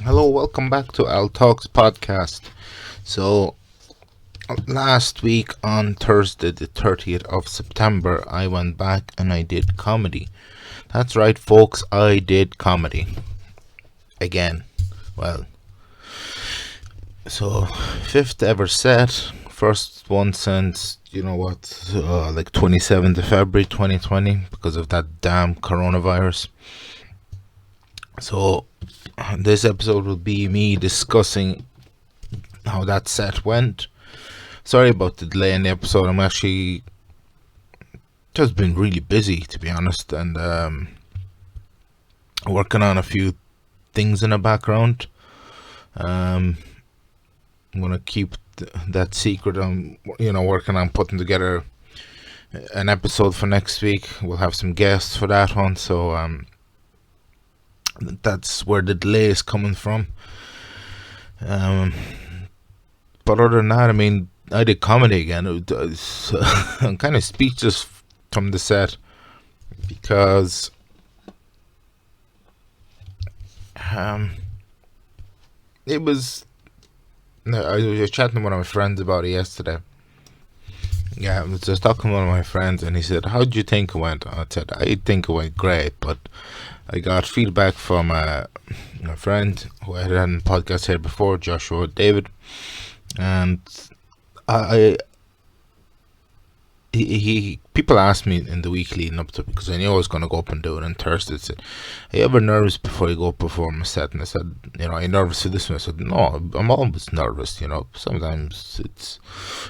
Hello, welcome back to Al Talks podcast. So, last week on Thursday, the 30th of September, I went back and I did comedy. That's right, folks, I did comedy. Again. Well, so, fifth ever set, first one since, like 27th of February 2020 because of that damn coronavirus. So, this episode will be me discussing how that set went. Sorry about the delay in the episode. I'm actually just been really busy, to be honest, and working on a few things in the background. I'm gonna keep that secret. I'm working on putting together an episode for next week. We'll have some guests for that one, so that's where the delay is coming from. But other than that, I mean, I did comedy again. I'm kind of speechless from the set because it was. I was chatting to one of my friends about it yesterday. Yeah, I was just talking to one of my friends, and he said, "How do you think it went?" I said, "I think it went great," but I got feedback from a friend who I had on the podcast here before, Joshua David, and I he people asked me in the week leading up to it, because I knew I was going to go up and do it on Thursday. They said, "Are you ever nervous before you go up perform a set?" And I said, "Are you nervous for this one?" I said, "No, I'm always nervous. Sometimes it's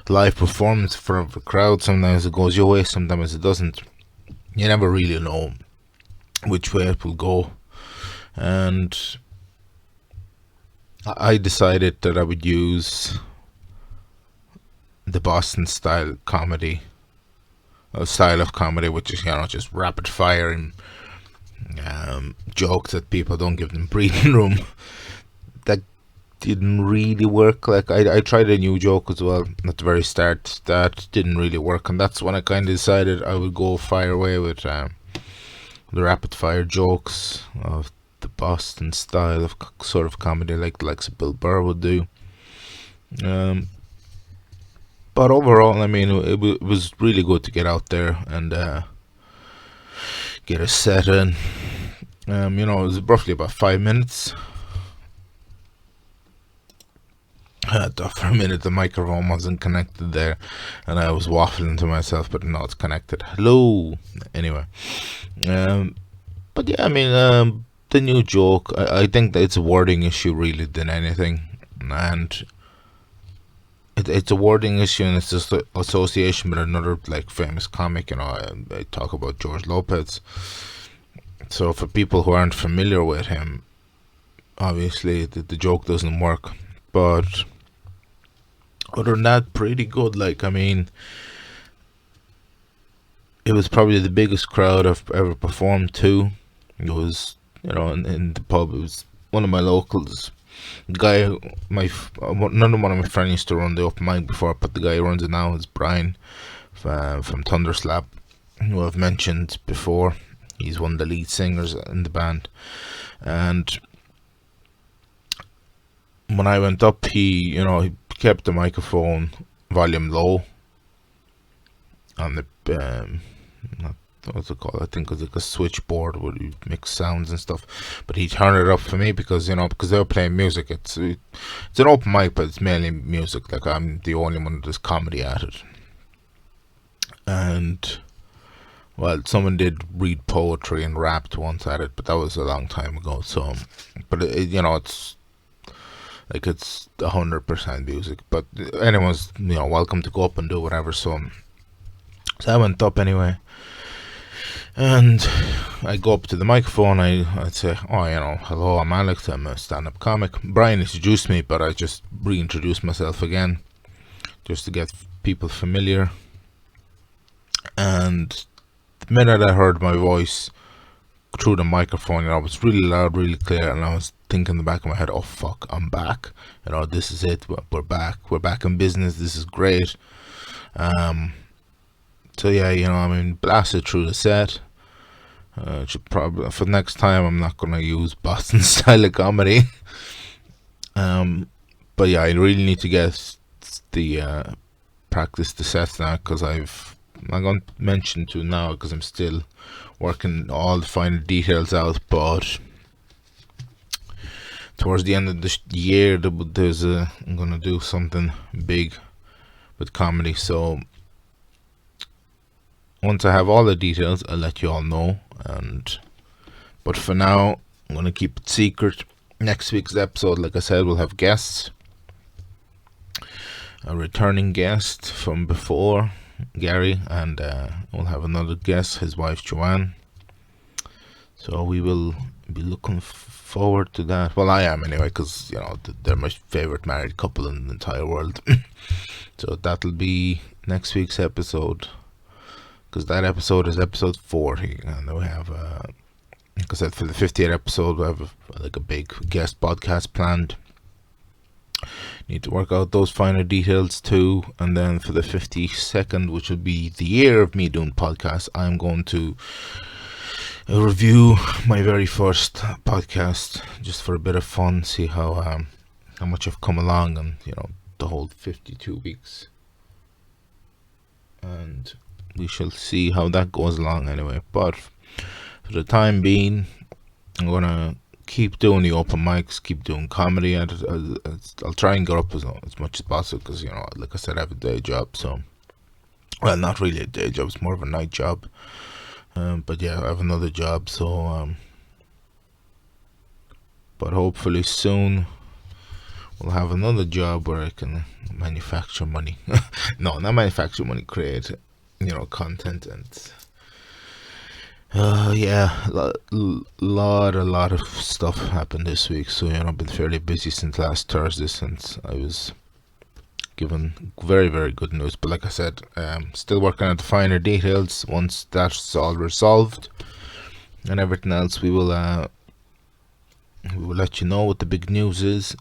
live performance in front of a crowd. Sometimes it goes your way, sometimes it doesn't. You never really know which way it will go." And I decided that I would use the Boston style of comedy, which is just rapid fire and jokes that people don't give them breathing room. That didn't really work. Like I tried a new joke as well at the very start. That didn't really work, and that's when I kind of decided I would go fire away with the rapid fire jokes of the Boston style of sort of comedy, like the likes of Bill Burr would do. But overall, I mean, it was really good to get out there and get a set in. It was roughly about 5 minutes. For a minute, the microphone wasn't connected there, and I was waffling to myself, but now it's connected. Hello. Anyway, but yeah, I mean, the new joke. I think that it's a wording issue really than anything, and it's a wording issue, and it's just an association with another like famous comic. I talk about George Lopez. So for people who aren't familiar with him, obviously the joke doesn't work. But other than that, pretty good. Like, I mean, it was probably the biggest crowd I've ever performed to. It was, in the pub. It was one of my locals. The guy, none of one of my friends used to run the open mic before, but the guy who runs it now is Breen from Thunderslap, who I've mentioned before. He's one of the lead singers in the band, and when I went up, he kept the microphone volume low on the what's it called? I think it was like a switchboard where you mix sounds and stuff. But he turned it up for me because because they were playing music. It's an open mic, but it's mainly music. Like, I'm the only one that does comedy at it. And well, someone did read poetry and rapped once at it, but that was a long time ago. So, but it's like it's 100% music. But anyone's welcome to go up and do whatever. So I went up anyway. And I go up to the microphone. I'd say, hello, I'm Alex. I'm a stand-up comic. Brian introduced me, but I just reintroduced myself again, just to get people familiar. And the minute I heard my voice through the microphone, it was really loud, really clear, and I was thinking in the back of my head, "Oh fuck, I'm back. This is it. We're back. We're back in business. This is great." So yeah, blasted through the set. Should probably for next time I'm not gonna use Boston style of comedy. But yeah, I really need to get the practice the sets now, because I'm going to mention to now because I'm still working all the final details out. But towards the end of the year, I'm gonna do something big with comedy. So once I have all the details, I'll let you all know. But for now, I'm gonna keep it secret. Next week's episode, like I said, we'll have guests. A returning guest from before, Gary, and we'll have another guest, his wife Joanne. So we will be looking forward to that. Well, I am anyway, because they're my favorite married couple in the entire world. So that'll be next week's episode, because that episode is episode 40, and we have, like I said, for the 50th episode, we have a big guest podcast planned. Need to work out those finer details too. And then for the 52nd, which will be the year of me doing podcasts, I'm going to review my very first podcast, just for a bit of fun, see how much I've come along, and the whole 52 weeks, and we shall see how that goes along anyway. But for the time being, I'm gonna keep doing the open mics, keep doing comedy. I'll try and get up as much as possible, because like I said, I have a day job. So, well, not really a day job, it's more of a night job. But yeah, I have another job, so but hopefully soon we'll have another job where I can manufacture money. No, not manufacture money, create content. And yeah, a lot of stuff happened this week. So I've been fairly busy since last Thursday, since I was given very, very good news. But like I said, still working on the finer details. Once that's all resolved and everything else, we will let you know what the big news is.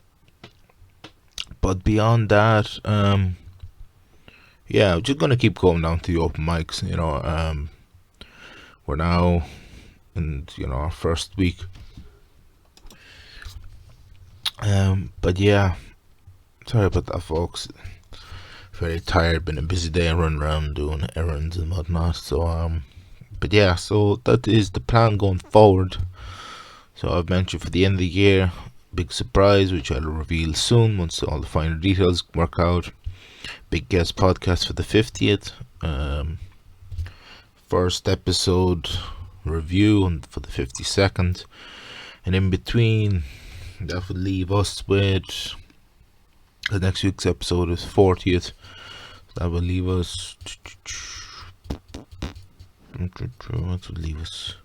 But beyond that, yeah, I'm just gonna keep going down to the open mics. We're now in our first week. But yeah, sorry about that, folks. Very tired, been a busy day, running around doing errands and whatnot. So but yeah, so that is the plan going forward. So I've mentioned for the end of the year, big surprise, which I'll reveal soon once all the finer details work out. Big guest podcast for the 50th. First episode review for the 52nd. And in between, that would leave us with the next week's episode is 40th. That will leave us. What would leave us?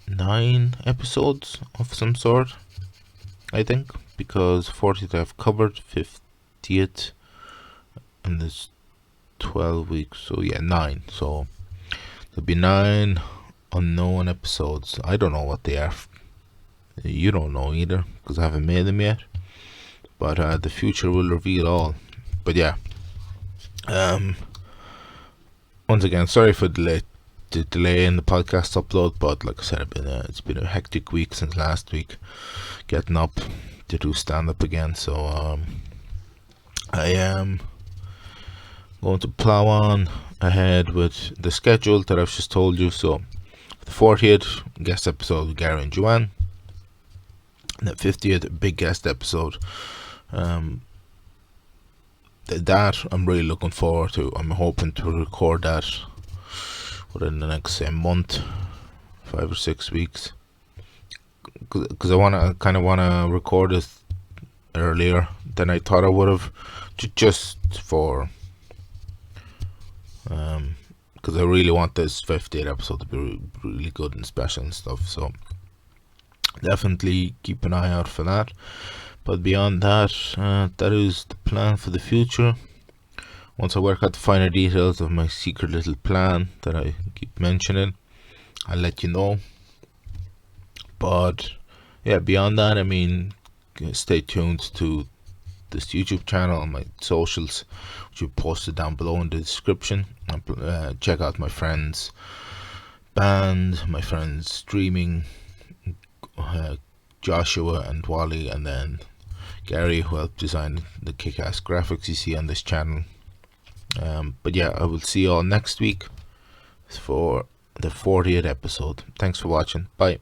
9 episodes of some sort, I think, because 40th I've covered, 50th, and there's 12 weeks, so yeah, 9. So there'll be 9 unknown episodes. I don't know what they are. You don't know either, because I haven't made them yet. But the future will reveal all. But yeah, once again, sorry for the delay in the podcast upload. But like I said, it's been a hectic week since last week, getting up to do stand up again. So I am going to plow on ahead with the schedule that I've just told you. So the 40th guest episode with Gary and Joanne, and the 50th big guest episode. That I'm really looking forward to. I'm hoping to record that within the next month, 5 or 6 weeks, because I kind of want to record it earlier than I thought I would have, just for because I really want this 50th episode to be really good and special and stuff. So definitely keep an eye out for that. But beyond that, that is the plan for the future. Once I work out the finer details of my secret little plan that I keep mentioning, I'll let you know. But yeah, beyond that, I mean, stay tuned to this YouTube channel and my socials, which we posted down below in the description. Check out my friends' band, my friends streaming, Joshua and Wally, and then Gary, who helped design the kick-ass graphics you see on this channel. But yeah, I will see you all next week for the 40th episode. Thanks for watching. Bye.